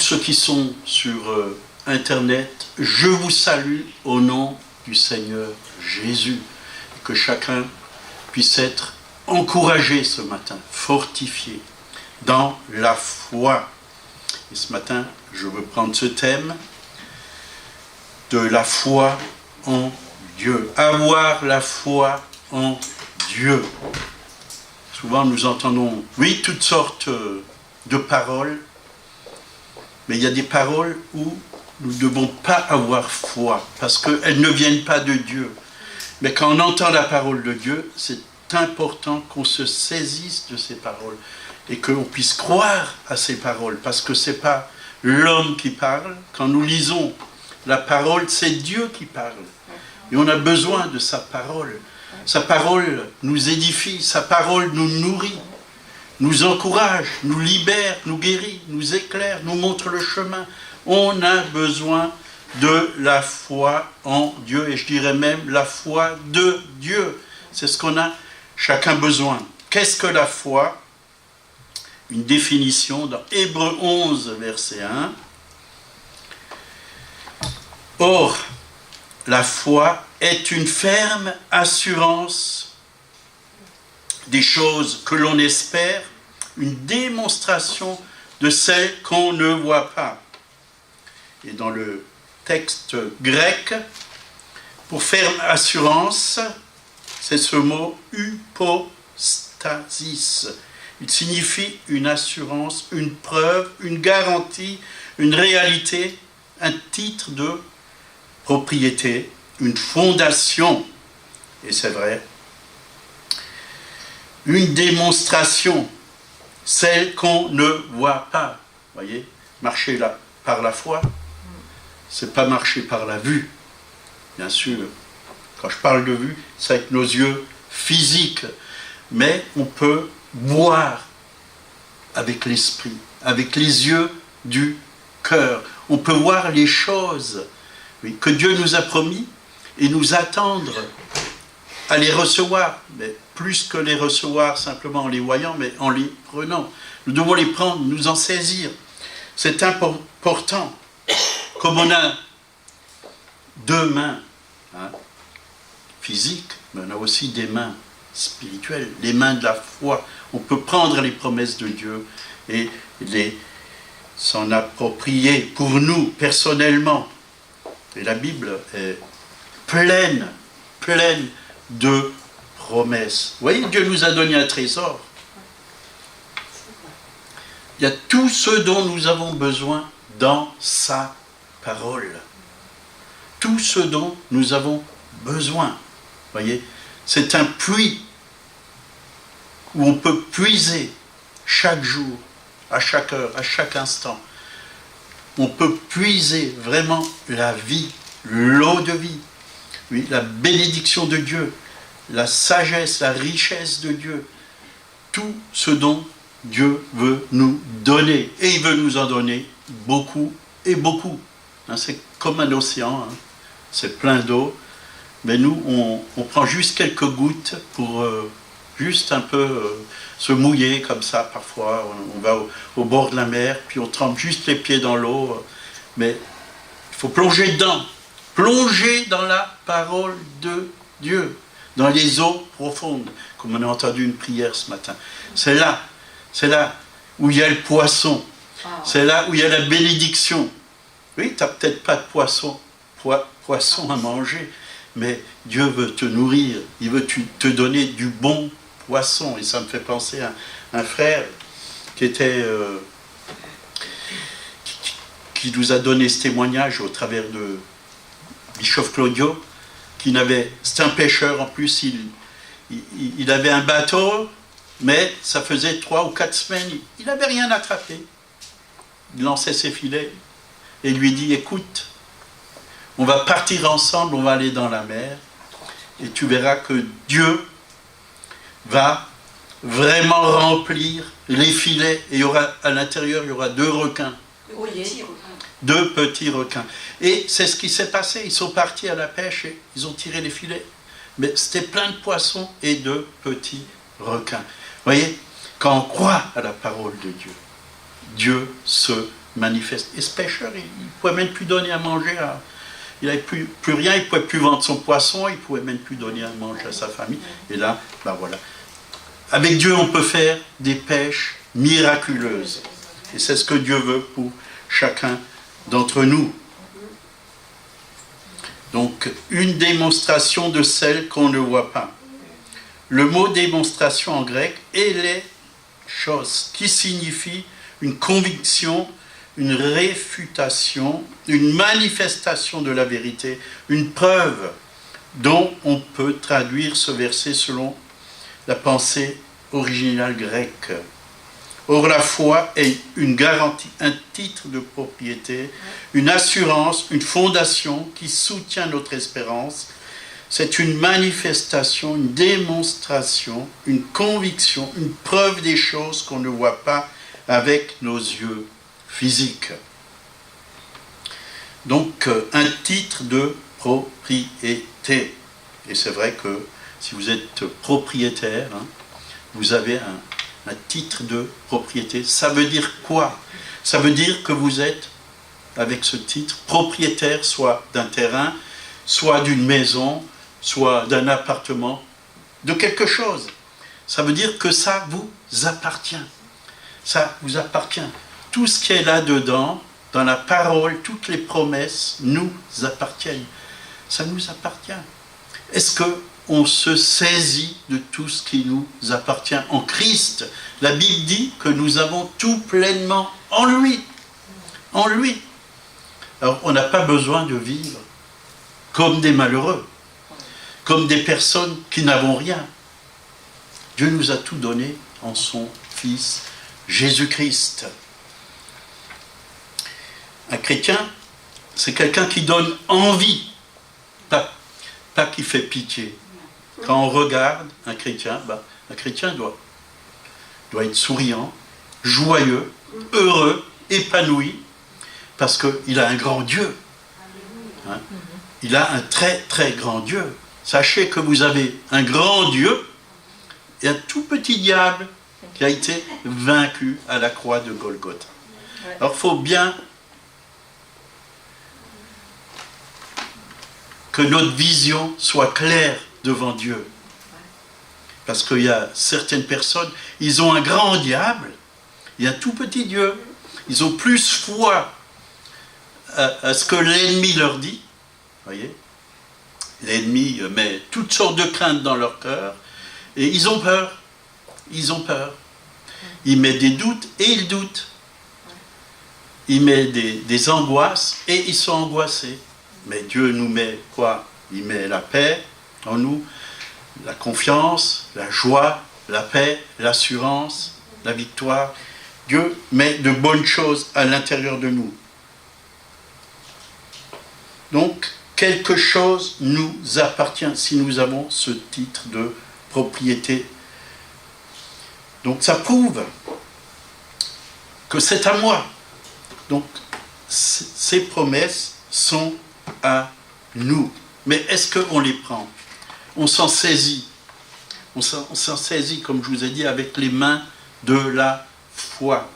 ceux qui sont sur Internet, je vous salue au nom du Seigneur Jésus. Que chacun puisse être encouragé ce matin, fortifié dans la foi. Et ce matin, je veux prendre ce thème de la foi en Dieu. Avoir la foi en Dieu. Souvent nous entendons, oui, toutes sortes de paroles, mais il y a des paroles où nous ne devons pas avoir foi, parce qu'elles ne viennent pas de Dieu. Mais quand on entend la parole de Dieu, c'est important qu'on se saisisse de ces paroles et qu'on puisse croire à ces paroles, parce que ce n'est pas l'homme qui parle. Quand nous lisons la parole, c'est Dieu qui parle. Et on a besoin de sa parole. Sa parole nous édifie, sa parole nous nourrit, nous encourage, nous libère, nous guérit, nous éclaire, nous montre le chemin. On a besoin de la foi en Dieu, et je dirais même la foi de Dieu. C'est ce qu'on a chacun besoin. Qu'est-ce que la foi? Une définition dans Hébreux 11, verset 1. Or, la foi est une ferme assurance des choses que l'on espère, une démonstration de celles qu'on ne voit pas. Et dans le texte grec, pour ferme assurance, c'est ce mot hypostasis. Il signifie une assurance, une preuve, une garantie, une réalité, un titre de propriété, une fondation, et c'est vrai, une démonstration, celle qu'on ne voit pas. Vous voyez, marcher là, par la foi, c'est pas marcher par la vue, bien sûr. Quand je parle de vue, c'est avec nos yeux physiques, mais on peut voir avec l'esprit, avec les yeux du cœur. On peut voir les choses, oui, que Dieu nous a promis et nous attendre à les recevoir, mais plus que les recevoir simplement en les voyant, mais en les prenant. Nous devons les prendre, nous en saisir. C'est important. Comme on a deux mains physiques, mais on a aussi des mains spirituelles, les mains de la foi. On peut prendre les promesses de Dieu et s'en approprier pour nous personnellement. Et la Bible est pleine de promesses. Vous voyez, Dieu nous a donné un trésor. Il y a tout ce dont nous avons besoin dans sa parole. Tout ce dont nous avons besoin. Vous voyez, c'est un puits où on peut puiser chaque jour, à chaque heure, à chaque instant. On peut puiser vraiment la vie, l'eau de vie, oui, la bénédiction de Dieu, la sagesse, la richesse de Dieu, tout ce dont Dieu veut nous donner. Et il veut nous en donner beaucoup et beaucoup. C'est comme un océan, c'est plein d'eau, mais nous, on prend juste quelques gouttes pour juste un peu se mouiller comme ça parfois. On va au bord de la mer, puis on trempe juste les pieds dans l'eau, mais il faut plonger dedans. Plonger dans la parole de Dieu, dans les eaux profondes, comme on a entendu une prière ce matin. C'est là où il y a le poisson. C'est là où il y a la bénédiction. Oui, tu n'as peut-être pas de poisson à manger, mais Dieu veut te nourrir, il veut te donner du bon poisson. Et ça me fait penser à un frère qui nous a donné ce témoignage au travers de Bischoff Claudio, c'était un pêcheur en plus, il avait un bateau, mais ça faisait 3 ou 4 semaines, il n'avait rien attrapé. Il lançait ses filets et lui dit, écoute, on va partir ensemble, on va aller dans la mer, et tu verras que Dieu va vraiment remplir les filets, et à l'intérieur, il y aura 2 requins. Oui. 2 petits requins. Et c'est ce qui s'est passé. Ils sont partis à la pêche et ils ont tiré les filets. Mais c'était plein de poissons et de petits requins. Vous voyez, quand on croit à la parole de Dieu, Dieu se manifeste. Et ce pêcheur, il ne pouvait même plus donner à manger il n'avait plus rien, il ne pouvait plus vendre son poisson, il ne pouvait même plus donner à manger à sa famille. Et là, ben voilà. Avec Dieu, on peut faire des pêches miraculeuses. Et c'est ce que Dieu veut pour chacun d'entre nous. Donc, une démonstration de celle qu'on ne voit pas. Le mot démonstration en grec est les choses, qui signifie une conviction, une réfutation, une manifestation de la vérité, une preuve dont on peut traduire ce verset selon la pensée originale grecque. Or, la foi est une garantie, un titre de propriété, une assurance, une fondation qui soutient notre espérance. C'est une manifestation, une démonstration, une conviction, une preuve des choses qu'on ne voit pas avec nos yeux physiques. Donc, un titre de propriété. Et c'est vrai que si vous êtes propriétaire, vous avez un titre de propriété. Ça veut dire quoi? Ça veut dire que vous êtes, avec ce titre, propriétaire soit d'un terrain, soit d'une maison, soit d'un appartement, de quelque chose. Ça veut dire que ça vous appartient. Ça vous appartient. Tout ce qui est là-dedans, dans la parole, toutes les promesses nous appartiennent. Ça nous appartient. Est-ce qu'on se saisit de tout ce qui nous appartient en Christ? La Bible dit que nous avons tout pleinement en lui. En lui. Alors, on n'a pas besoin de vivre comme des malheureux, comme des personnes qui n'avons rien. Dieu nous a tout donné en son Fils Jésus-Christ. Un chrétien, c'est quelqu'un qui donne envie, pas qui fait pitié. Quand on regarde un chrétien doit être souriant, joyeux, heureux, épanoui, parce qu'il a un grand Dieu. Hein? Il a un très très grand Dieu. Sachez que vous avez un grand Dieu et un tout petit diable qui a été vaincu à la croix de Golgotha. Alors il faut bien que notre vision soit claire devant Dieu. Parce qu'il y a certaines personnes, ils ont un grand diable et un tout petit Dieu. Ils ont plus foi à ce que l'ennemi leur dit. Voyez, l'ennemi met toutes sortes de craintes dans leur cœur et ils ont peur. Ils ont peur. Il met des doutes et ils doutent. Il met des angoisses et ils sont angoissés. Mais Dieu nous met quoi? Il met la paix en nous, la confiance, la joie, la paix, l'assurance, la victoire. Dieu met de bonnes choses à l'intérieur de nous. Donc, quelque chose nous appartient si nous avons ce titre de propriété. Donc, ça prouve que c'est à moi. Donc, ces promesses sont à nous. Mais est-ce qu'on les prend? On s'en saisit. On s'en saisit, comme je vous ai dit, avec les mains de la foi.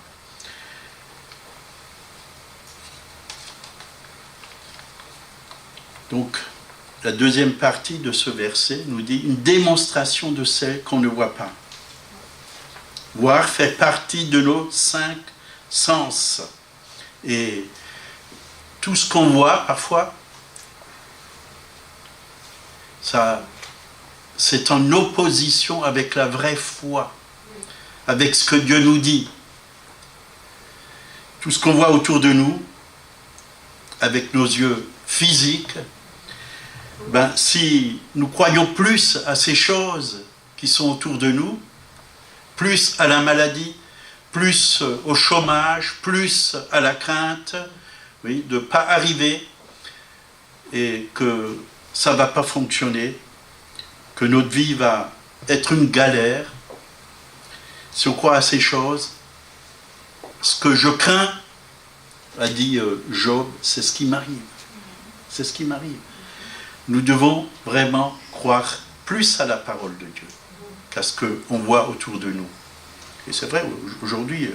Donc, la deuxième partie de ce verset nous dit une démonstration de celle qu'on ne voit pas. Voir fait partie de nos 5 sens. Et tout ce qu'on voit, parfois, c'est en opposition avec la vraie foi, avec ce que Dieu nous dit. Tout ce qu'on voit autour de nous, avec nos yeux physiques, si nous croyons plus à ces choses qui sont autour de nous, plus à la maladie, plus au chômage, plus à la crainte, oui, de ne pas arriver et que ça ne va pas fonctionner, que notre vie va être une galère. Si on croit à ces choses, ce que je crains, a dit Job, c'est ce qui m'arrive. C'est ce qui m'arrive. Nous devons vraiment croire plus à la parole de Dieu qu'à ce qu'on voit autour de nous. Et c'est vrai, aujourd'hui,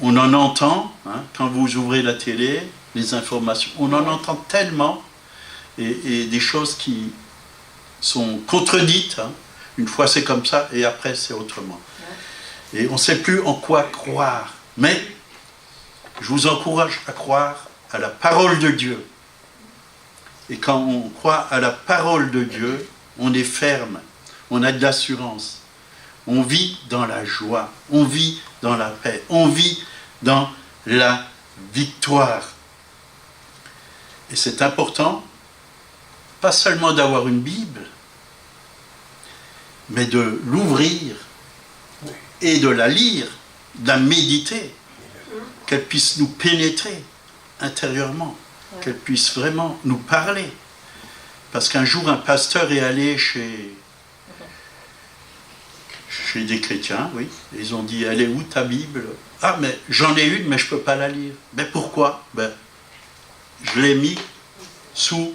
On en entend, hein, quand vous ouvrez la télé, les informations, on en entend tellement, et des choses qui sont contredites. Hein. Une fois c'est comme ça, et après c'est autrement. Et on ne sait plus en quoi croire. Mais je vous encourage à croire à la parole de Dieu. Et quand on croit à la parole de Dieu, on est ferme, on a de l'assurance. On vit dans la joie, on vit dans la paix, on vit dans la victoire. Et c'est important, pas seulement d'avoir une Bible, mais de l'ouvrir et de la lire, de la méditer, qu'elle puisse nous pénétrer intérieurement, qu'elle puisse vraiment nous parler. Parce qu'un jour, un pasteur est allé chez des chrétiens, oui. Ils ont dit, elle est où ta Bible? Ah, mais j'en ai une, mais je ne peux pas la lire. Mais pourquoi? Je l'ai mis sous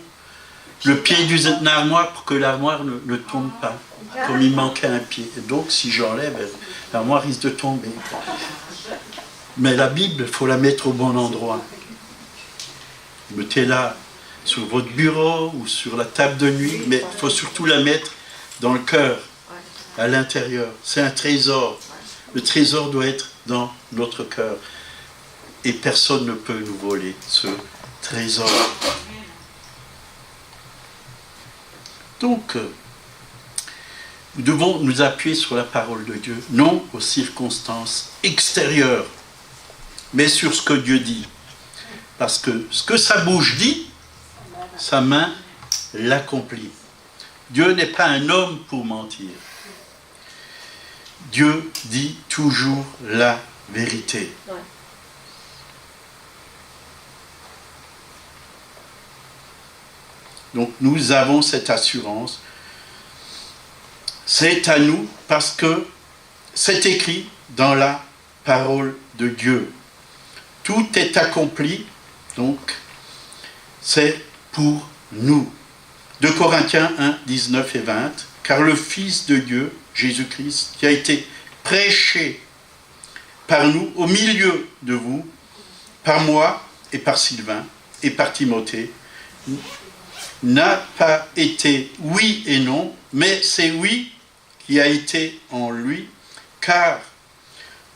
le pied d'une armoire pour que l'armoire ne tombe pas. Comme il manquait un pied. Et donc, si j'enlève, l'armoire risque de tomber. Mais la Bible, il faut la mettre au bon endroit. Mettez-la sur votre bureau ou sur la table de nuit, mais il faut surtout la mettre dans le cœur, à l'intérieur. C'est un trésor. Le trésor doit être dans notre cœur. Et personne ne peut nous voler ce trésor. Donc, nous devons nous appuyer sur la parole de Dieu, non aux circonstances extérieures, mais sur ce que Dieu dit. Parce que ce que sa bouche dit, sa main l'accomplit. Dieu n'est pas un homme pour mentir. Dieu dit toujours la vérité. Donc nous avons cette assurance. C'est à nous parce que c'est écrit dans la parole de Dieu. Tout est accompli, donc c'est pour nous. 2 Corinthiens 1, 19 et 20. Car le Fils de Dieu, Jésus-Christ, qui a été prêché par nous, au milieu de vous, par moi et par Sylvain et par Timothée, n'a pas été oui et non, mais c'est oui qui a été en lui, car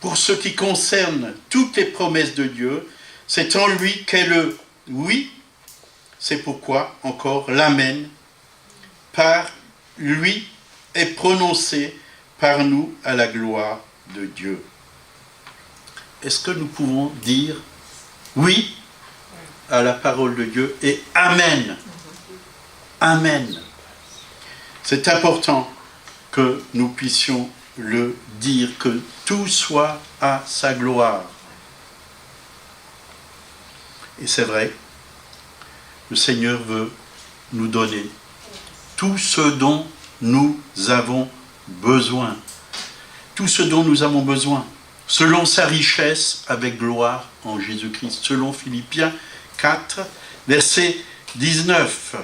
pour ce qui concerne toutes les promesses de Dieu, c'est en lui qu'est le oui, c'est pourquoi encore l'amen, par lui est prononcé par nous à la gloire de Dieu. Est-ce que nous pouvons dire oui à la parole de Dieu et amen? Amen. C'est important que nous puissions le dire, que tout soit à sa gloire. Et c'est vrai, le Seigneur veut nous donner tout ce dont nous avons besoin. Tout ce dont nous avons besoin, selon sa richesse avec gloire en Jésus-Christ, selon Philippiens 4, verset 19.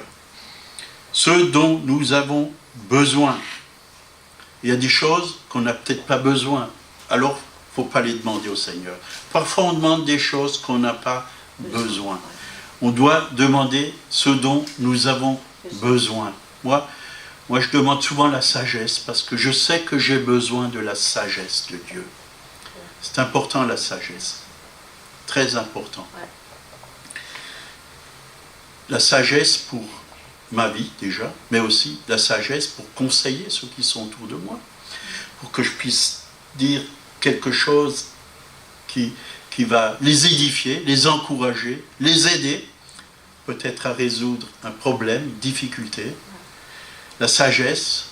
Ce dont nous avons besoin. Il y a des choses qu'on n'a peut-être pas besoin. Alors, il ne faut pas les demander au Seigneur. Parfois, on demande des choses qu'on n'a pas besoin. On doit demander ce dont nous avons besoin. Moi, je demande souvent la sagesse parce que je sais que j'ai besoin de la sagesse de Dieu. C'est important, la sagesse. Très important. La sagesse pour ma vie déjà, mais aussi la sagesse pour conseiller ceux qui sont autour de moi, pour que je puisse dire quelque chose qui va les édifier, les encourager, les aider, peut-être à résoudre un problème, une difficulté. La sagesse,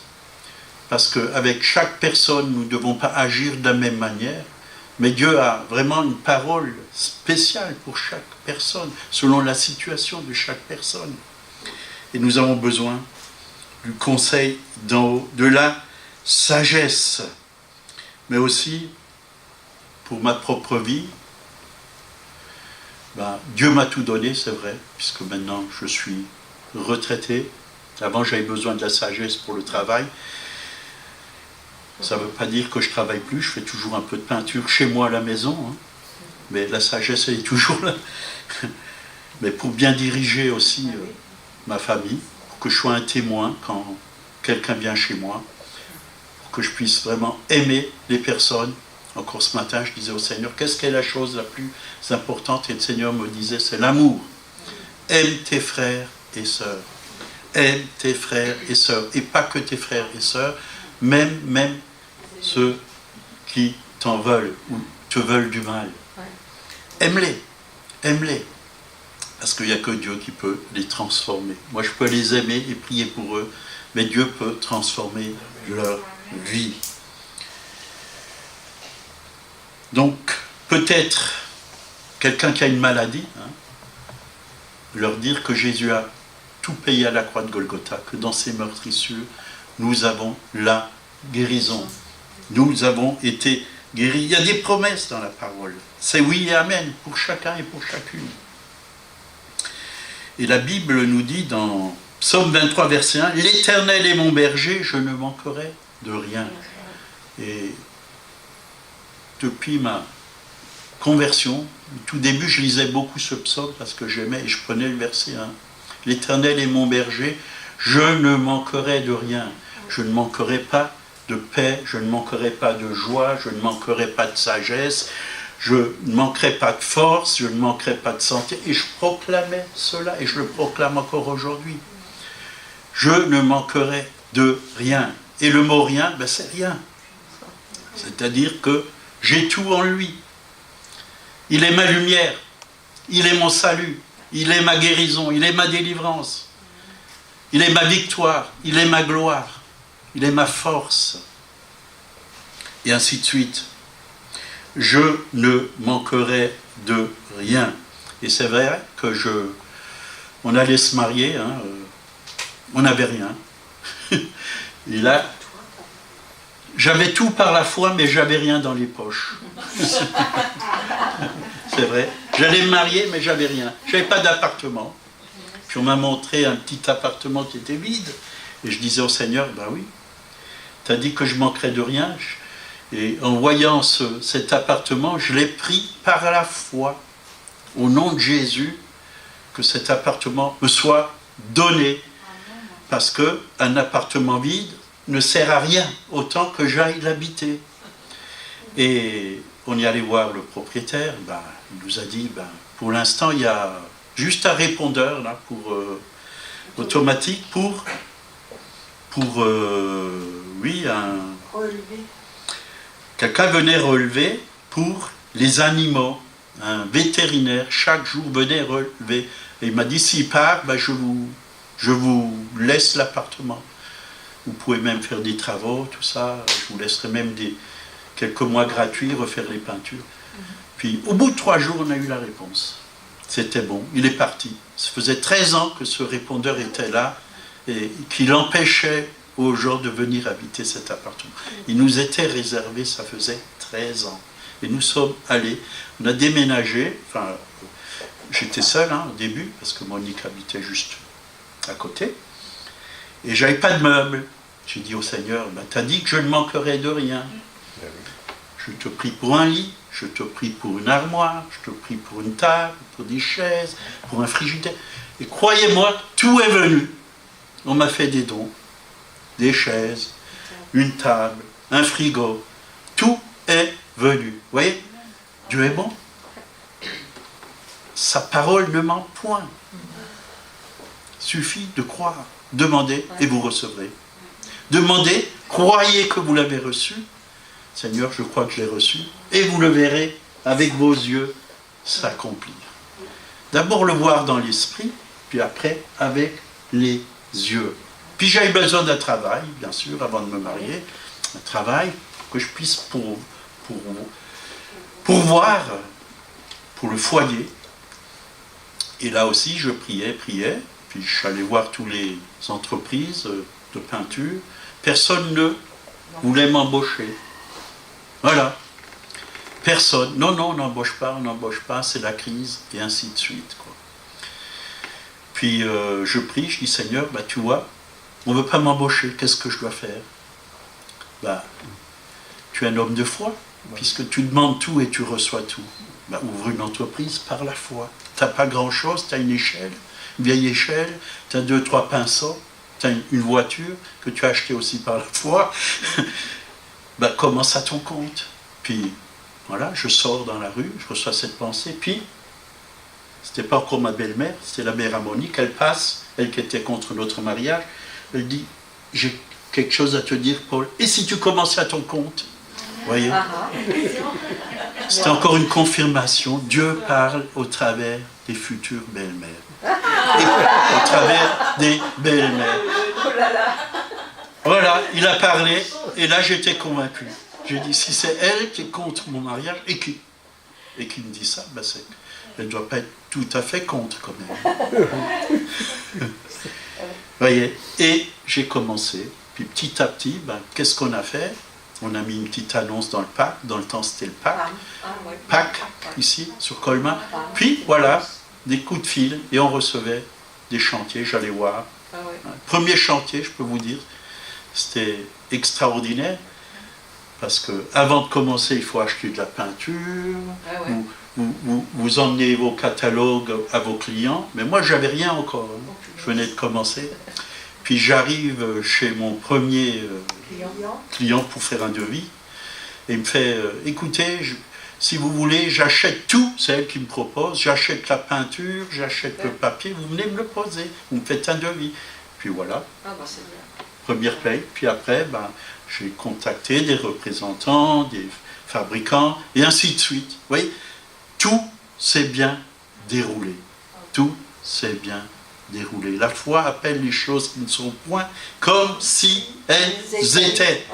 parce qu'avec chaque personne, nous ne devons pas agir de la même manière, mais Dieu a vraiment une parole spéciale pour chaque personne, selon la situation de chaque personne. Et nous avons besoin du conseil d'en haut, de la sagesse. Mais aussi, pour ma propre vie, Dieu m'a tout donné, c'est vrai, puisque maintenant je suis retraité. Avant, j'avais besoin de la sagesse pour le travail. Ça ne veut pas dire que je ne travaille plus, je fais toujours un peu de peinture chez moi à la maison. Hein. mais la sagesse, elle est toujours là. Mais pour bien diriger aussi ma famille, pour que je sois un témoin quand quelqu'un vient chez moi, pour que je puisse vraiment aimer les personnes. Encore ce matin, je disais au Seigneur, qu'est-ce qu'est la chose la plus importante? Et le Seigneur me disait, c'est l'amour. Aime tes frères et sœurs. Aime tes frères et sœurs. Et pas que tes frères et sœurs, même ceux qui t'en veulent ou te veulent du mal. Aime-les. Aime-les. Parce qu'il n'y a que Dieu qui peut les transformer. Moi, je peux les aimer et prier pour eux, mais Dieu peut transformer leur vie. Donc, peut-être, quelqu'un qui a une maladie, leur dire que Jésus a tout payé à la croix de Golgotha, que dans ses meurtrissures, nous avons la guérison. Nous avons été guéris. Il y a des promesses dans la parole. C'est oui et amen pour chacun et pour chacune. Et la Bible nous dit dans Psaume 23, verset 1, « L'Éternel est mon berger, je ne manquerai de rien. » Et depuis ma conversion, au tout début, je lisais beaucoup ce psaume parce que j'aimais et je prenais le verset 1. « L'Éternel est mon berger, je ne manquerai de rien. Je ne manquerai pas de paix, je ne manquerai pas de joie, je ne manquerai pas de sagesse, je ne manquerai pas de force, je ne manquerai pas de santé. » Et je proclamais cela, et je le proclame encore aujourd'hui. Je ne manquerai de rien. Et le mot rien, ben c'est rien. C'est-à-dire que j'ai tout en lui. Il est ma lumière, il est mon salut, il est ma guérison, il est ma délivrance, il est ma victoire, il est ma gloire, il est ma force. Et ainsi de suite. Je ne manquerai de rien. Et c'est vrai que on allait se marier, on n'avait rien. Et là, j'avais tout par la foi, mais j'avais rien dans les poches. C'est vrai. J'allais me marier, mais j'avais rien. J'avais pas d'appartement. Puis on m'a montré un petit appartement qui était vide. Et je disais au Seigneur, ben oui, tu as dit que je manquerais de rien. Et en voyant cet appartement, je l'ai pris par la foi, au nom de Jésus, que cet appartement me soit donné. Parce qu'un appartement vide ne sert à rien, autant que j'aille l'habiter. Et on y allait voir le propriétaire, il nous a dit, pour l'instant, il y a juste un répondeur là, automatique pour quelqu'un venait relever pour les animaux. Un vétérinaire, chaque jour, venait relever. Et il m'a dit, s'il part, je vous laisse l'appartement. Vous pouvez même faire des travaux, tout ça. Je vous laisserai même quelques mois gratuits, refaire les peintures. Puis, au bout de 3 jours, on a eu la réponse. C'était bon, il est parti. Ça faisait 13 ans que ce répondeur était là et qu'il empêchait aux gens de venir habiter cet appartement. Il nous était réservé, ça faisait 13 ans. Et nous sommes allés, on a déménagé, j'étais seul au début, parce que Monique habitait juste à côté, et j'avais pas de meubles. J'ai dit au Seigneur, tu as dit que je ne manquerais de rien. Je te prie pour un lit, je te prie pour une armoire, je te prie pour une table, pour des chaises, pour un frigidaire. Et croyez-moi, tout est venu. On m'a fait des dons. Des chaises, une table, un frigo, tout est venu. Vous voyez, Dieu est bon. Sa parole ne ment point. Suffit de croire. Demandez et vous recevrez. Demandez, croyez que vous l'avez reçu. Seigneur, je crois que je l'ai reçu. Et vous le verrez avec vos yeux s'accomplir. D'abord le voir dans l'esprit, puis après avec les yeux. Puis j'ai eu besoin d'un travail, bien sûr, avant de me marier, un travail que je puisse pourvoir pour le foyer. Et là aussi, je priais, puis je suis allé voir toutes les entreprises de peinture. Personne ne voulait m'embaucher. Voilà. Personne. Non, on n'embauche pas, c'est la crise, et ainsi de suite. Quoi. Puis je prie, je dis, Seigneur, tu vois, on ne veut pas m'embaucher, qu'est-ce que je dois faire? Tu es un homme de foi, puisque tu demandes tout et tu reçois tout. Ben, ouvre une entreprise par la foi. Tu n'as pas grand-chose, tu as une échelle, une vieille échelle, tu as 2-3 pinceaux, tu as une voiture que tu as achetée aussi par la foi. Ben, commence à ton compte. Puis, voilà, je sors dans la rue, je reçois cette pensée, puis, c'était pas encore ma belle-mère, c'était la mère à Monique, elle passe, elle qui était contre notre mariage, elle dit, j'ai quelque chose à te dire, Paul, et si tu commençais à ton compte? Voyez, c'était encore une confirmation. Dieu parle au travers des futures belles-mères. Et au travers des belles-mères. Voilà, il a parlé, et là j'étais convaincu. J'ai dit, si c'est elle qui est contre mon mariage, et qui me dit ça, ben elle ne doit pas être tout à fait contre quand même. Voyez, et j'ai commencé, puis petit à petit, ben, qu'est-ce qu'on a fait? On a mis une petite annonce dans le Pâques, dans le temps c'était le Pâques, Pâques, ici, sur Colmar. Puis voilà, des coups de fil, et on recevait des chantiers, j'allais voir. Premier chantier, je peux vous dire, c'était extraordinaire, parce que avant de commencer, il faut acheter de la peinture, vous emmenez vos catalogues à vos clients, mais moi j'avais rien encore, je venais de commencer. Puis j'arrive chez mon premier client pour faire un devis, et il me fait, écoutez, si vous voulez, j'achète tout, c'est elle qui me propose, j'achète la peinture, j'achète le papier, vous venez me le poser, vous me faites un devis. Puis voilà, première paye, puis après, ben, j'ai contacté des représentants, des fabricants, et ainsi de suite. Vous voyez, tout s'est bien déroulé. Tout s'est bien déroulé. La foi appelle les choses qui ne sont point comme si elles étaient.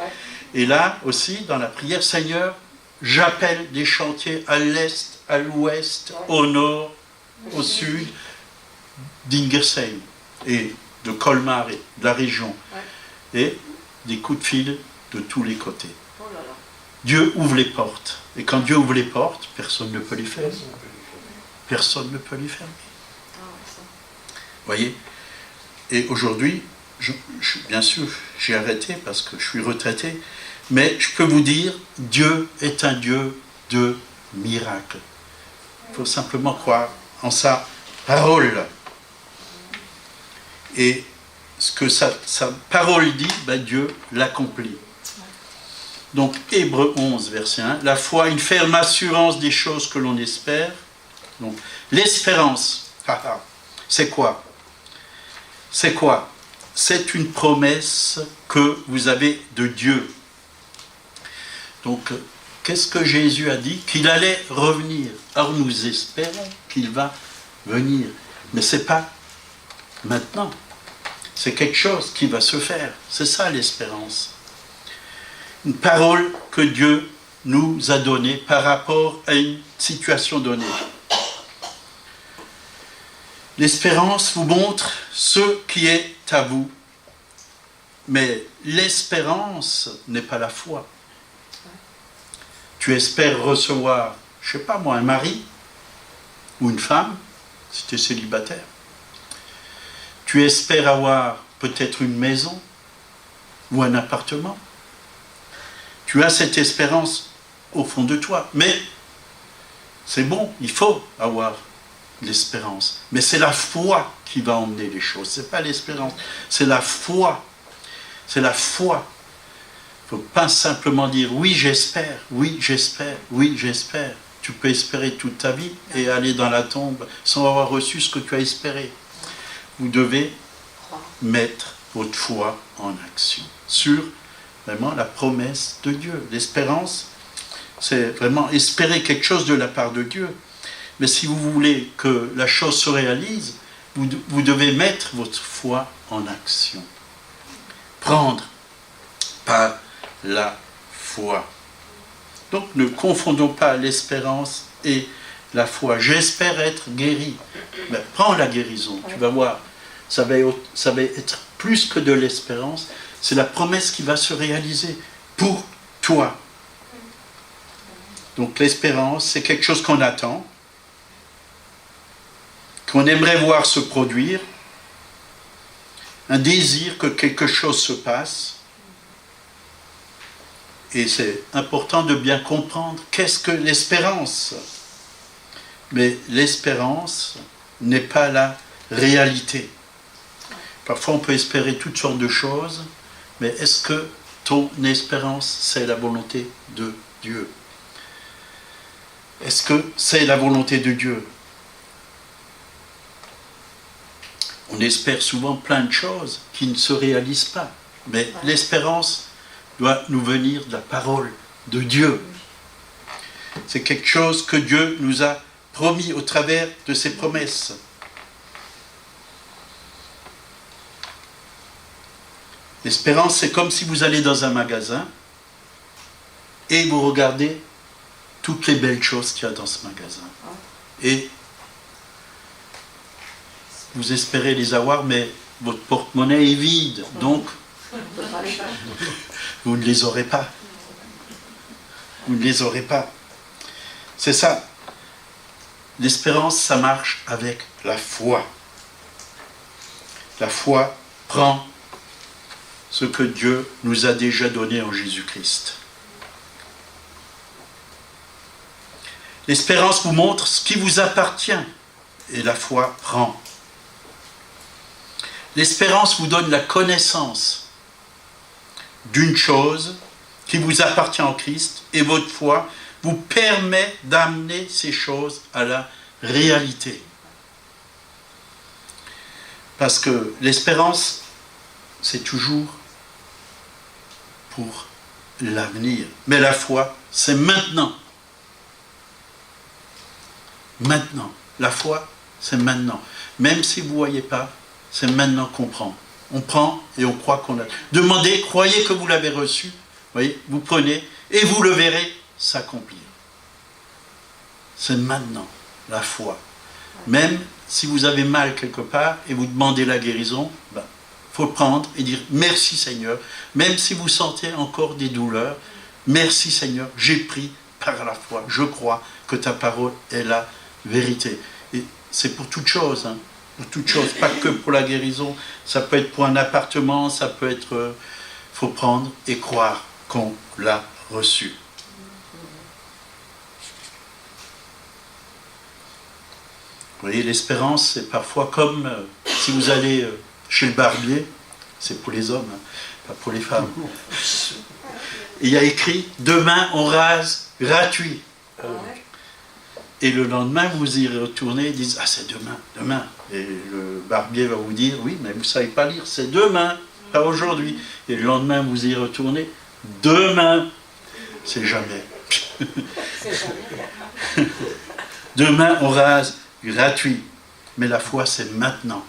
Et là aussi, dans la prière, Seigneur, j'appelle des chantiers à l'est, à l'ouest, au nord, au sud, d'Ingersheim et de Colmar et de la région. Et des coups de fil de tous les côtés. Dieu ouvre les portes. Et quand Dieu ouvre les portes, personne ne peut les fermer. Personne ne peut les fermer. Voyez? Et aujourd'hui, bien sûr, j'ai arrêté parce que je suis retraité, mais je peux vous dire, Dieu est un Dieu de miracles. Il faut simplement croire en sa parole. Et ce que sa parole dit, ben Dieu l'accomplit. Donc, Hébreux 11, verset 1, la foi, une ferme assurance des choses que l'on espère. Donc, l'espérance, c'est quoi? C'est quoi? C'est une promesse que vous avez de Dieu. Donc, qu'est-ce que Jésus a dit? Qu'il allait revenir. Alors, nous espérons qu'il va venir. Mais ce n'est pas maintenant. C'est quelque chose qui va se faire. C'est ça l'espérance. Une parole que Dieu nous a donnée par rapport à une situation donnée. L'espérance vous montre ce qui est à vous. Mais l'espérance n'est pas la foi. Tu espères recevoir, je ne sais pas moi, un mari ou une femme, si tu es célibataire. Tu espères avoir peut-être une maison ou un appartement. Tu as cette espérance au fond de toi. Mais c'est bon, il faut avoir l'espérance. Mais c'est la foi qui va emmener les choses. Ce n'est pas l'espérance, c'est la foi. C'est la foi. Il ne faut pas simplement dire oui, j'espère, oui, j'espère, oui, j'espère. Tu peux espérer toute ta vie et aller dans la tombe sans avoir reçu ce que tu as espéré. Vous devez mettre votre foi en action sur vraiment la promesse de Dieu. L'espérance, c'est vraiment espérer quelque chose de la part de Dieu. Mais si vous voulez que la chose se réalise, vous devez mettre votre foi en action. Prendre par la foi. Donc ne confondons pas l'espérance et la foi. J'espère être guéri. Mais prends la guérison, tu vas voir. Ça va être plus que de l'espérance. C'est la promesse qui va se réaliser pour toi. Donc l'espérance, c'est quelque chose qu'on attend, qu'on aimerait voir se produire, un désir que quelque chose se passe. Et c'est important de bien comprendre qu'est-ce que l'espérance. mais l'espérance n'est pas la réalité. Parfois on peut espérer toutes sortes de choses, mais est-ce que ton espérance, c'est la volonté de Dieu? Est-ce que c'est la volonté de Dieu? On espère souvent plein de choses qui ne se réalisent pas, mais l'espérance doit nous venir de la parole de Dieu. C'est quelque chose que Dieu nous a promis au travers de ses promesses. L'espérance, c'est comme si vous allez dans un magasin et vous regardez toutes les belles choses qu'il y a dans ce magasin. Et vous espérez les avoir, mais votre porte-monnaie est vide, donc vous ne les aurez pas. Vous ne les aurez pas. C'est ça. L'espérance, ça marche avec la foi. La foi prend ce que Dieu nous a déjà donné en Jésus-Christ. L'espérance vous montre ce qui vous appartient et la foi prend. L'espérance vous donne la connaissance d'une chose qui vous appartient en Christ et votre foi vous permet d'amener ces choses à la réalité. Parce que l'espérance, c'est toujours pour l'avenir. Mais la foi, c'est maintenant. Maintenant. La foi, c'est maintenant. Même si vous ne voyez pas, c'est maintenant qu'on prend. On prend et on croit qu'on a. Demandez, croyez que vous l'avez reçu. Voyez, vous prenez et vous le verrez s'accomplir. C'est maintenant, la foi. Même si vous avez mal quelque part et vous demandez la guérison, faut prendre et dire merci Seigneur, même si vous sentez encore des douleurs, merci Seigneur, j'ai pris par la foi, je crois que ta parole est la vérité. Et c'est pour toute chose, hein, pour toute chose, pas que pour la guérison, ça peut être pour un appartement, ça peut être, faut prendre et croire qu'on l'a reçu. Vous voyez, l'espérance, c'est parfois comme si vous allez chez le barbier, c'est pour les hommes, hein, pas pour les femmes. Il y a écrit « Demain, on rase gratuit ». Et le lendemain, vous y retournez et dites « Ah, c'est demain, demain ». Et le barbier va vous dire « Oui, mais vous ne savez pas lire, c'est demain, pas aujourd'hui ». Et le lendemain, vous y retournez « Demain ». C'est jamais. Demain, on rase gratuit. Mais la foi, c'est maintenant.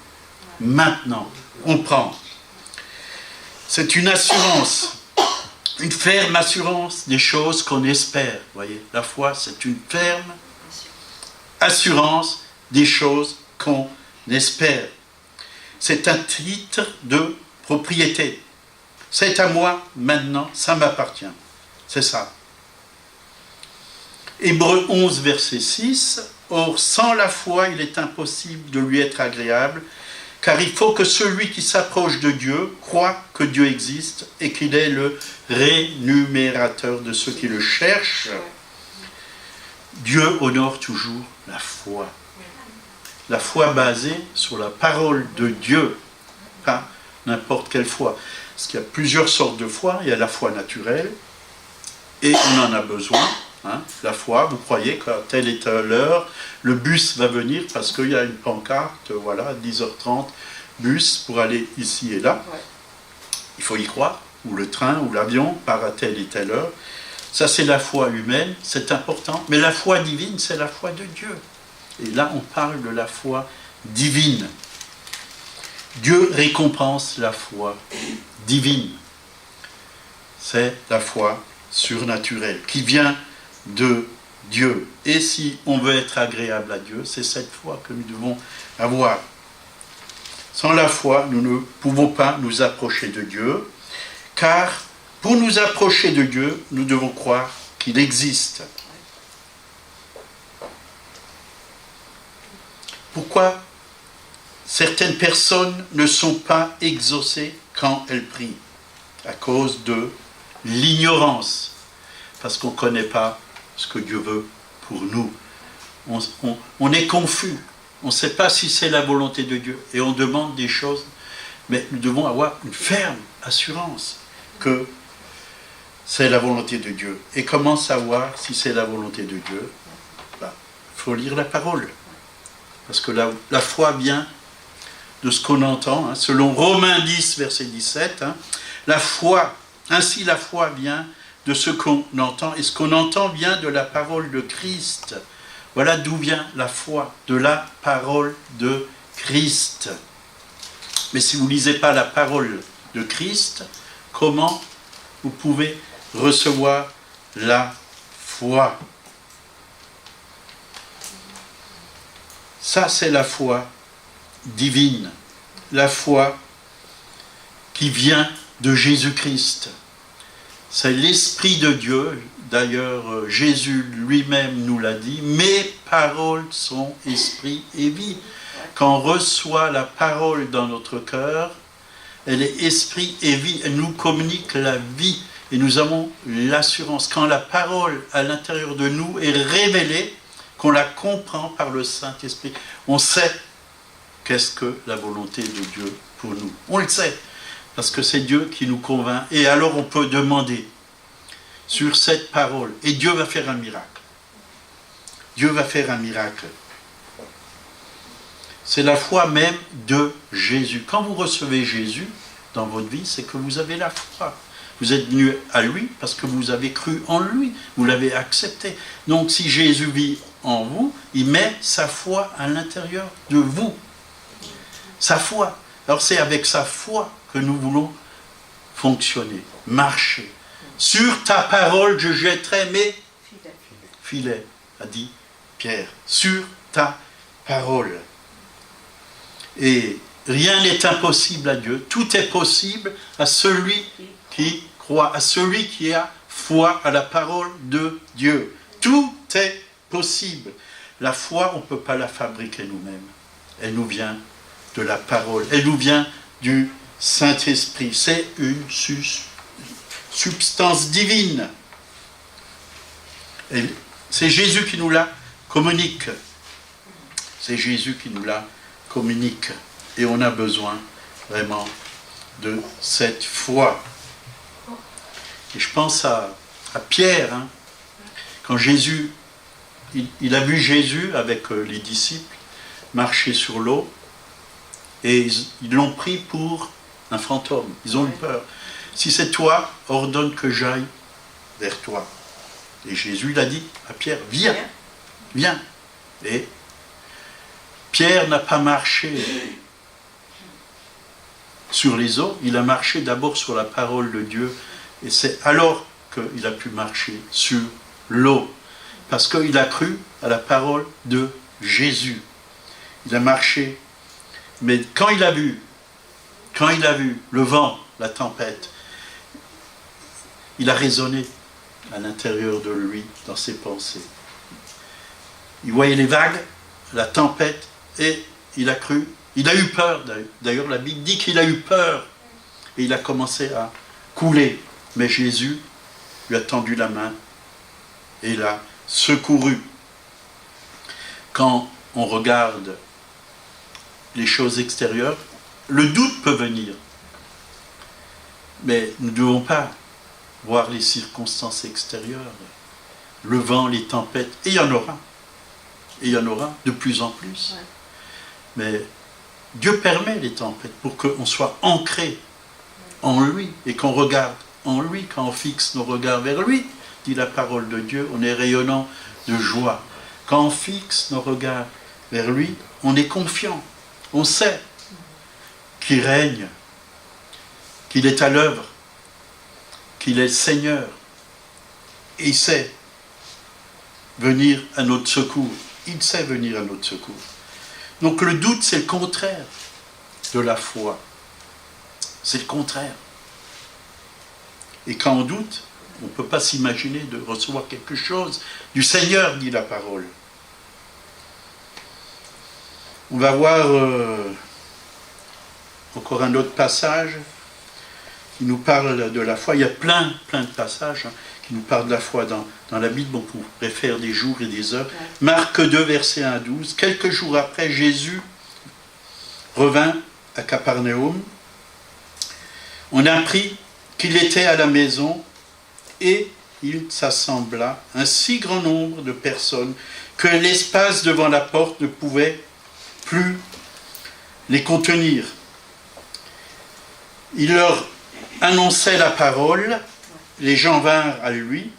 Maintenant, on prend. C'est une assurance, une ferme assurance des choses qu'on espère. Vous voyez, la foi, c'est une ferme assurance des choses qu'on espère. C'est un titre de propriété. C'est à moi maintenant, ça m'appartient. C'est ça. Hébreux 11, verset 6. Or, sans la foi, il est impossible de lui être agréable, car il faut que celui qui s'approche de Dieu croit que Dieu existe et qu'il est le rémunérateur de ceux qui le cherchent. Dieu honore toujours la foi. La foi basée sur la parole de Dieu, pas n'importe quelle foi. Parce qu'il y a plusieurs sortes de foi. Il y a la foi naturelle, et on en a besoin. Hein, la foi, vous croyez qu'à telle et telle heure, le bus va venir parce qu'il y a une pancarte, voilà, à 10h30, bus pour aller ici et là. Ouais. Il faut y croire, ou le train, ou l'avion, part à telle et telle heure. Ça, c'est la foi humaine, c'est important. Mais la foi divine, c'est la foi de Dieu. Et là, on parle de la foi divine. Dieu récompense la foi divine. C'est la foi surnaturelle qui vient de Dieu. Et si on veut être agréable à Dieu, c'est cette foi que nous devons avoir. Sans la foi, nous ne pouvons pas nous approcher de Dieu, car pour nous approcher de Dieu, nous devons croire qu'il existe. Pourquoi certaines personnes ne sont pas exaucées quand elles prient? À cause de l'ignorance, parce qu'on ne connaît pas ce que Dieu veut pour nous. on est confus. On ne sait pas si c'est la volonté de Dieu. Et on demande des choses. Mais nous devons avoir une ferme assurance que c'est la volonté de Dieu. Et comment savoir si c'est la volonté de Dieu? Il faut lire la parole. Parce que la foi vient de ce qu'on entend. Hein, selon Romains 10, verset 17, hein, ainsi la foi vient de ce qu'on entend. Et ce qu'on entend vient de la parole de Christ. Voilà d'où vient la foi, de la parole de Christ. Mais si vous ne lisez pas la parole de Christ, comment vous pouvez recevoir la foi? Ça, c'est la foi divine, la foi qui vient de Jésus-Christ. C'est l'Esprit de Dieu, d'ailleurs Jésus lui-même nous l'a dit, mes paroles sont esprit et vie. Quand on reçoit la parole dans notre cœur, elle est esprit et vie, elle nous communique la vie et nous avons l'assurance. Quand la parole à l'intérieur de nous est révélée, qu'on la comprend par le Saint-Esprit, on sait qu'est-ce que la volonté de Dieu pour nous. On le sait, parce que c'est Dieu qui nous convainc. Et alors on peut demander sur cette parole, et Dieu va faire un miracle. Dieu va faire un miracle. C'est la foi même de Jésus. Quand vous recevez Jésus dans votre vie, c'est que vous avez la foi. Vous êtes venu à lui parce que vous avez cru en lui, vous l'avez accepté. Donc si Jésus vit en vous, il met sa foi à l'intérieur de vous. Sa foi. Alors c'est avec sa foi que nous voulons fonctionner, marcher. Sur ta parole, je jetterai mes filets, a dit Pierre. Sur ta parole. Et rien n'est impossible à Dieu. Tout est possible à celui qui croit, à celui qui a foi à la parole de Dieu. Tout est possible. La foi, on ne peut pas la fabriquer nous-mêmes. Elle nous vient de la parole. Elle nous vient du Saint-Esprit. C'est une substance divine. Et c'est Jésus qui nous la communique. C'est Jésus qui nous la communique. Et on a besoin vraiment de cette foi. Et je pense à Pierre, hein, quand Jésus, il a vu Jésus avec les disciples marcher sur l'eau, et ils l'ont pris pour un fantôme. Ils ont eu peur. Si c'est toi, ordonne que j'aille vers toi. Et Jésus l'a dit à Pierre, viens, viens. Et Pierre n'a pas marché sur les eaux, il a marché d'abord sur la parole de Dieu. Et c'est alors qu'il a pu marcher sur l'eau. Parce qu'il a cru à la parole de Jésus. Il a marché. Mais quand il a vu le vent, la tempête, il a raisonné à l'intérieur de lui, dans ses pensées. Il voyait les vagues, la tempête, et il a cru, il a eu peur. D'ailleurs, la Bible dit qu'il a eu peur. Et il a commencé à couler. Mais Jésus lui a tendu la main et l'a secouru. Quand on regarde les choses extérieures, le doute peut venir. Mais nous ne devons pas voir les circonstances extérieures, le vent, les tempêtes, et il y en aura. Et il y en aura de plus en plus. Ouais. Mais Dieu permet les tempêtes pour qu'on soit ancré en lui et qu'on regarde en lui, quand on fixe nos regards vers lui, dit la parole de Dieu, on est rayonnant de joie. Quand on fixe nos regards vers lui, on est confiant. On sait qu'il règne, qu'il est à l'œuvre, qu'il est Seigneur. Et il sait venir à notre secours. Il sait venir à notre secours. Donc le doute, c'est le contraire de la foi. C'est le contraire. Et quand on doute, on ne peut pas s'imaginer de recevoir quelque chose du Seigneur, dit la parole. On va voir encore un autre passage qui nous parle de la foi. Il y a plein de passages qui nous parle de la foi dans la Bible. On pourrait faire des jours et des heures. Marc 2, verset 1 à 12. Quelques jours après, Jésus revint à Capernaum. On apprit qu'il était à la maison et il s'assembla un si grand nombre de personnes que l'espace devant la porte ne pouvait plus les contenir. Il leur annonçait la parole, les gens vinrent à lui,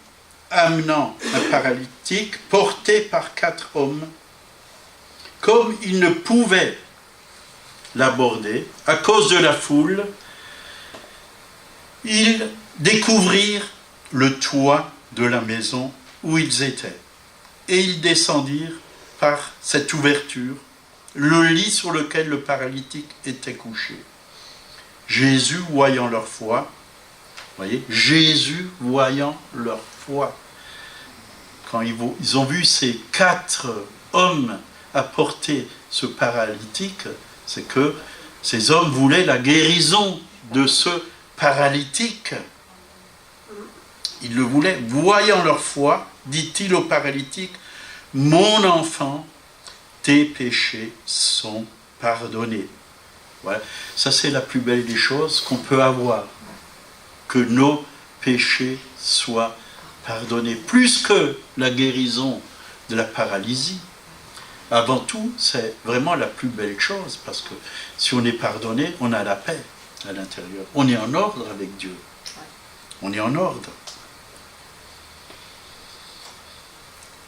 amenant un paralytique porté par 4 hommes. Comme ils ne pouvaient l'aborder à cause de la foule, ils découvrirent le toit de la maison où ils étaient. Et ils descendirent par cette ouverture le lit sur lequel le paralytique était couché. Jésus, voyant leur foi, voyez, Jésus, voyant leur foi, quand ils ont vu ces 4 hommes apporter ce paralytique, c'est que ces hommes voulaient la guérison de ce paralytique. Ils le voulaient. Voyant leur foi, dit-il au paralytique, « Mon enfant, tes péchés sont pardonnés. » Voilà. Ça, c'est la plus belle des choses qu'on peut avoir. Que nos péchés soient pardonnés. Plus que la guérison de la paralysie. Avant tout, c'est vraiment la plus belle chose. Parce que si on est pardonné, on a la paix à l'intérieur. On est en ordre avec Dieu. On est en ordre.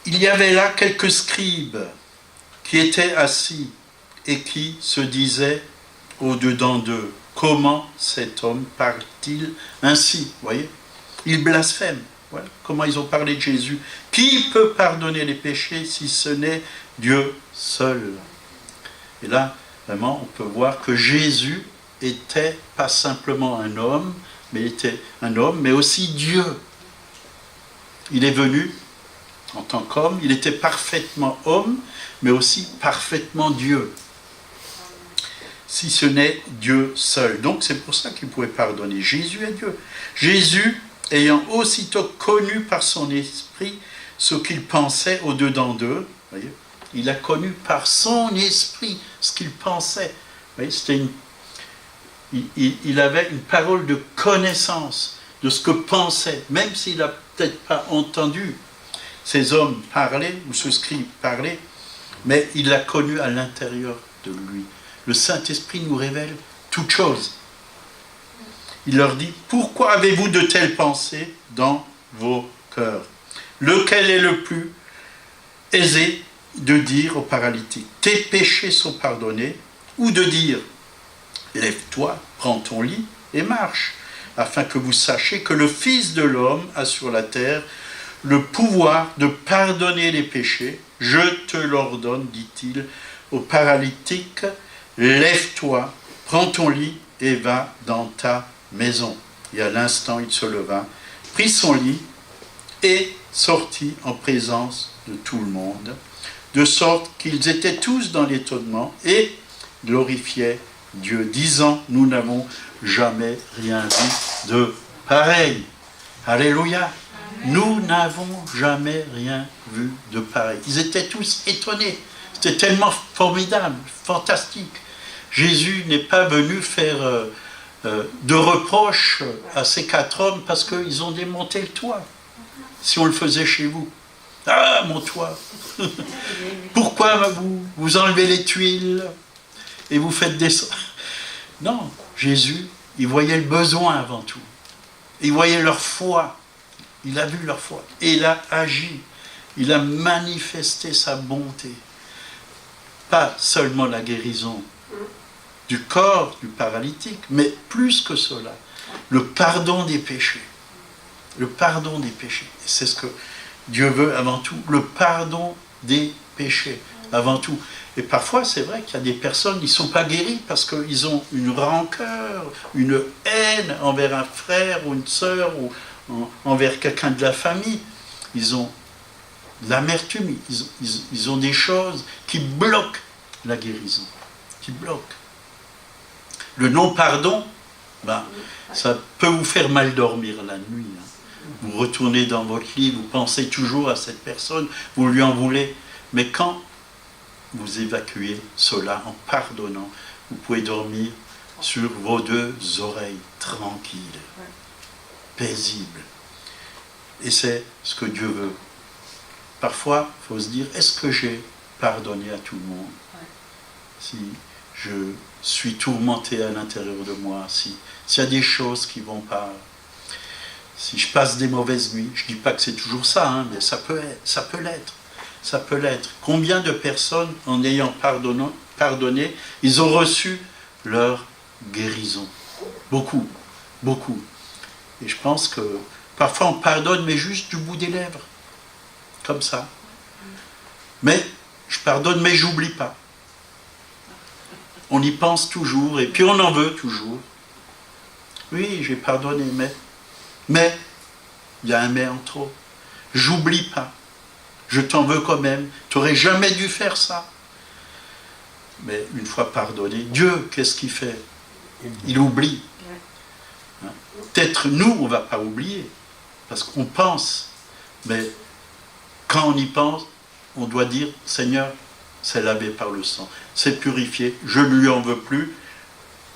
Il y avait là quelques scribes qui étaient assis et qui se disaient au-dedans d'eux, comment cet homme parle-t-il ainsi? Vous voyez, ils blasphèment. Voilà comment ils ont parlé de Jésus. Qui peut pardonner les péchés si ce n'est Dieu seul? Et là, vraiment, on peut voir que Jésus était pas simplement un homme, mais aussi Dieu. Il est venu en tant qu'homme, il était parfaitement homme, mais aussi parfaitement Dieu. Si ce n'est Dieu seul. Donc c'est pour ça qu'il pouvait pardonner. Jésus est Dieu. Jésus, ayant aussitôt connu par son esprit ce qu'il pensait au-dedans d'eux, voyez, il a connu par son esprit ce qu'il pensait. Voyez, il avait une parole de connaissance de ce que pensait, même s'il n'a peut-être pas entendu ces hommes parler, ou ce scribe parler, mais il l'a connu à l'intérieur de lui. Le Saint-Esprit nous révèle toutes choses. Il leur dit, pourquoi avez-vous de telles pensées dans vos cœurs? Lequel est le plus aisé de dire au paralytique, tes péchés sont pardonnés, ou de dire, lève-toi, prends ton lit et marche, afin que vous sachiez que le Fils de l'homme a sur la terre le pouvoir de pardonner les péchés. Je te l'ordonne, dit-il au paralytique, lève-toi, prends ton lit et va dans ta maison. Et à l'instant, il se leva, prit son lit et sortit en présence de tout le monde, de sorte qu'ils étaient tous dans l'étonnement et glorifiaient Dieu, disant, nous n'avons jamais rien vu de pareil. Alléluia. Nous n'avons jamais rien vu de pareil. Ils étaient tous étonnés. C'était tellement formidable, fantastique. Jésus n'est pas venu faire de reproches à ces 4 hommes parce qu'ils ont démonté le toit. Si on le faisait chez vous. Ah, mon toit. Pourquoi vous enlevez les tuiles et vous faites descendre? Non, Jésus, il voyait le besoin avant tout. Il voyait leur foi. Il a vu leur foi. Et il a agi. Il a manifesté sa bonté. Pas seulement la guérison du corps du paralytique, mais plus que cela, le pardon des péchés. Le pardon des péchés. Et c'est ce que Dieu veut avant tout, le pardon des péchés avant tout. Et parfois, c'est vrai qu'il y a des personnes qui ne sont pas guéries parce qu'ils ont une rancœur, une haine envers un frère ou une sœur ou envers quelqu'un de la famille. Ils ont de l'amertume, ils ont des choses qui bloquent la guérison, qui bloquent. Le non-pardon, ça peut vous faire mal dormir la nuit. vous retournez dans votre lit, vous pensez toujours à cette personne, vous lui en voulez. Mais quand vous évacuez cela en pardonnant, vous pouvez dormir sur vos deux oreilles, tranquilles, paisibles. Et c'est ce que Dieu veut. Parfois, il faut se dire, est-ce que j'ai pardonné à tout le monde? Si je suis tourmenté à l'intérieur de moi, s'il y a des choses qui ne vont pas, si je passe des mauvaises nuits, je ne dis pas que c'est toujours ça, hein, mais ça peut l'être. Ça peut l'être. Combien de personnes, en ayant pardonné, ils ont reçu leur guérison? Beaucoup, beaucoup. Et je pense que parfois on pardonne, mais juste du bout des lèvres. Comme ça. Mais je pardonne, mais j'oublie pas. On y pense toujours, et puis on en veut toujours. Oui, j'ai pardonné, mais, il y a un mais en trop. J'oublie pas. Je t'en veux quand même. Tu n'aurais jamais dû faire ça. Mais une fois pardonné, Dieu, qu'est-ce qu'il fait? Il oublie. Hein? Peut-être nous, on ne va pas oublier, parce qu'on pense. Mais quand on y pense, on doit dire, Seigneur, c'est lavé par le sang, c'est purifié, je ne lui en veux plus,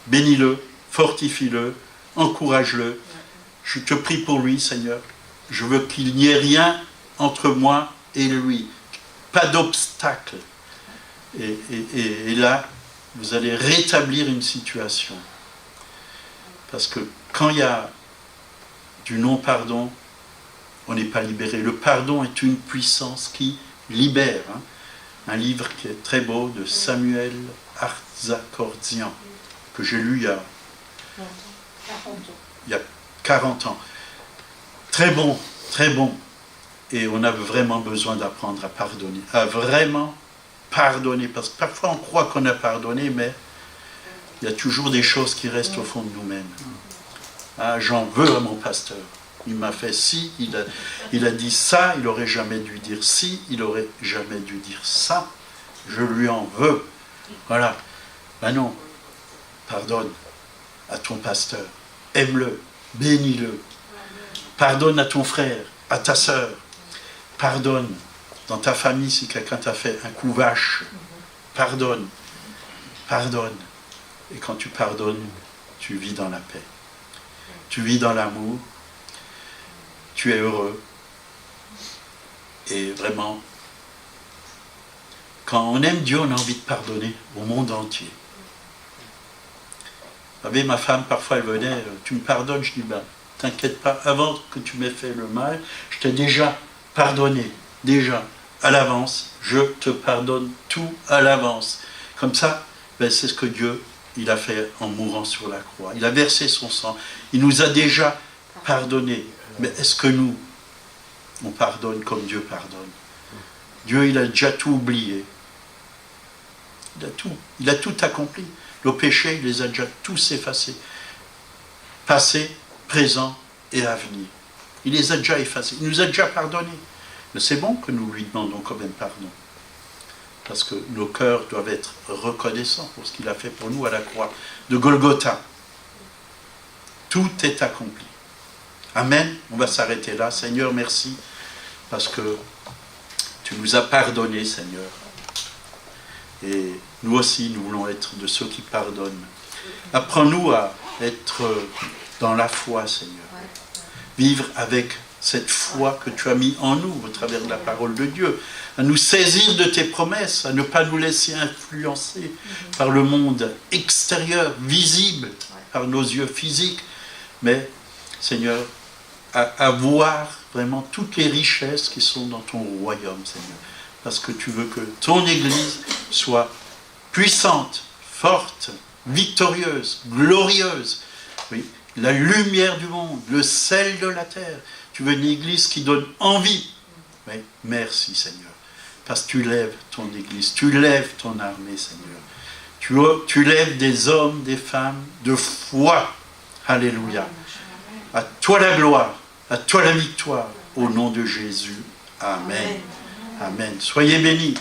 bénis-le, fortifie-le, encourage-le, je te prie pour lui, Seigneur, je veux qu'il n'y ait rien entre moi et lui, pas d'obstacle. Et là, vous allez rétablir une situation. Parce que quand il y a du non-pardon, on n'est pas libéré. Le pardon est une puissance qui libère. Hein. Un livre qui est très beau de Samuel Artzakordzian, que j'ai lu il y a 40 ans. Très bon, très bon. Et on a vraiment besoin d'apprendre à pardonner, à vraiment pardonner. Parce que parfois on croit qu'on a pardonné, mais il y a toujours des choses qui restent au fond de nous-mêmes. Ah, j'en veux à mon pasteur. Il m'a fait ci, il a dit ça, il n'aurait jamais dû dire ci, il n'aurait jamais dû dire ça. Je lui en veux. Voilà. Ben non. Pardonne à ton pasteur. Aime-le. Bénis-le. Pardonne à ton frère, à ta sœur. Pardonne dans ta famille si quelqu'un t'a fait un coup vache. Pardonne. Pardonne. Et quand tu pardonnes, tu vis dans la paix. Tu vis dans l'amour. Tu es heureux. Et vraiment, quand on aime Dieu, on a envie de pardonner au monde entier. Vous savez, ma femme, parfois, elle venait, tu me pardonnes, je dis, ben, t'inquiète pas, avant que tu m'aies fait le mal, je t'ai déjà pardonné, déjà, à l'avance, je te pardonne tout à l'avance. Comme ça, ben, c'est ce que Dieu, il a fait en mourant sur la croix. Il a versé son sang. Il nous a déjà pardonné. Mais est-ce que nous, on pardonne comme Dieu pardonne? Dieu, il a déjà tout oublié. Il a tout accompli. Nos péchés, il les a déjà tous effacés. Passé, présent et à venir. Il les a déjà effacés. Il nous a déjà pardonné. Mais c'est bon que nous lui demandons quand même pardon. Parce que nos cœurs doivent être reconnaissants pour ce qu'il a fait pour nous à la croix de Golgotha. Tout est accompli. Amen. On va s'arrêter là. Seigneur, merci. Parce que tu nous as pardonné, Seigneur. Et nous aussi, nous voulons être de ceux qui pardonnent. Apprends-nous à être dans la foi, Seigneur. Vivre avec cette foi que tu as mis en nous au travers de la parole de Dieu. À nous saisir de tes promesses, à ne pas nous laisser influencer par le monde extérieur, visible, par nos yeux physiques. Mais, Seigneur, à voir vraiment toutes les richesses qui sont dans ton royaume, Seigneur. Parce que tu veux que ton Église soit puissante, forte, victorieuse, glorieuse. Oui, la lumière du monde, le sel de la terre. Tu veux une Église qui donne envie. Oui, merci, Seigneur. Parce que tu lèves ton Église, tu lèves ton armée, Seigneur. Tu lèves des hommes, des femmes de foi. Alléluia. À toi la gloire, à toi la victoire, au nom de Jésus. Amen. Amen. Soyez bénis.